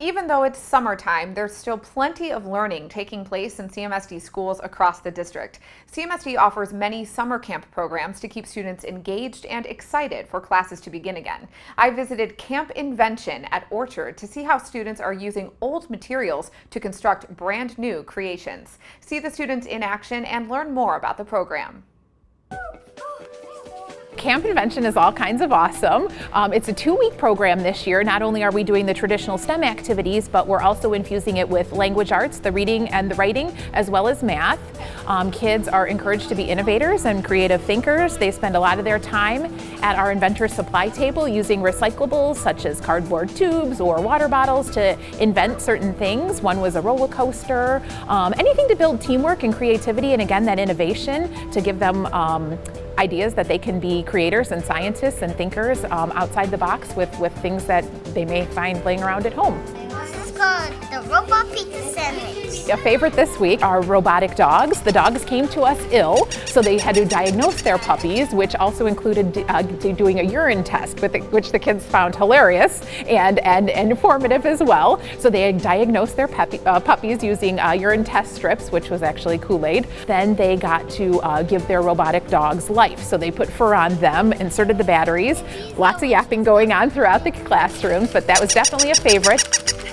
even though it's summertime, there's still plenty of learning taking place in CMSD schools across the district. CMSD offers many summer camp programs to keep students engaged and excited for classes to begin again. I visited Camp Invention at Orchard to see how students are using old materials to construct brand new creations. See the students in action and learn more about the program. Camp Invention is all kinds of awesome. It's a 2-week program this year. Not only are we doing the traditional STEM activities, but we're also infusing it with language arts, the reading and the writing, as well as math. Kids are encouraged to be innovators and creative thinkers. They spend a lot of their time at our Inventors supply table using recyclables such as cardboard tubes or water bottles to invent certain things. One was a roller coaster, anything to build teamwork and creativity, and again, that innovation to give them ideas that they can be creators and scientists and thinkers outside the box with things that they may find laying around at home. This is called the robot pizza sandwich. A favorite this week are robotic dogs. The dogs came to us ill, so they had to diagnose their puppies, which also included doing a urine test, which the kids found hilarious and informative as well. So they diagnosed their puppies using urine test strips, which was actually Kool-Aid. Then they got to give their robotic dogs life. So they put fur on them, inserted the batteries. Lots of yapping going on throughout the classrooms, but that was definitely a favorite.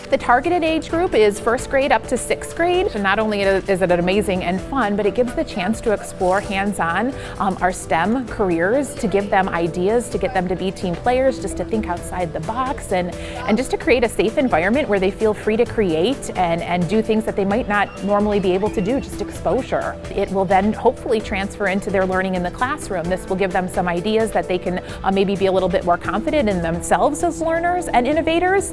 The targeted age group is 1st grade up to 6th grade. So not only is it amazing and fun, but it gives the chance to explore hands-on our STEM careers, to give them ideas, to get them to be team players, just to think outside the box, and just to create a safe environment where they feel free to create and do things that they might not normally be able to do, just exposure. It will then hopefully transfer into their learning in the classroom. This will give them some ideas that they can maybe be a little bit more confident in themselves as learners and innovators.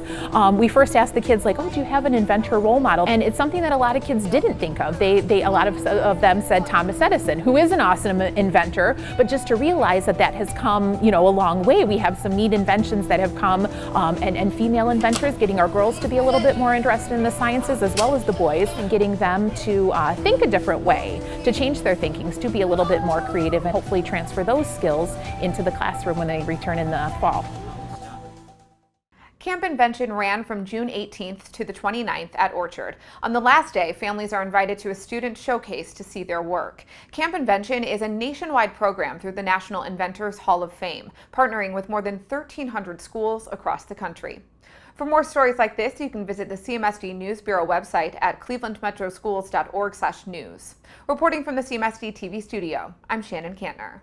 We first asked the kids, like, oh, do you have an inventor role model? And it's something that a lot of kids didn't think of. A lot of them said Thomas Edison, who is an awesome inventor, but just to realize that has come, a long way. We have some neat inventions that have come, and female inventors, getting our girls to be a little bit more interested in the sciences as well as the boys, and getting them to think a different way, to change their thinkings, to be a little bit more creative, and hopefully transfer those skills into the classroom when they return in the fall. Camp Invention ran from June 18th to the 29th at Orchard. On the last day, families are invited to a student showcase to see their work. Camp Invention is a nationwide program through the National Inventors Hall of Fame, partnering with more than 1,300 schools across the country. For more stories like this, you can visit the CMSD News Bureau website at clevelandmetroschools.org/news. Reporting from the CMSD TV studio, I'm Shannon Kantner.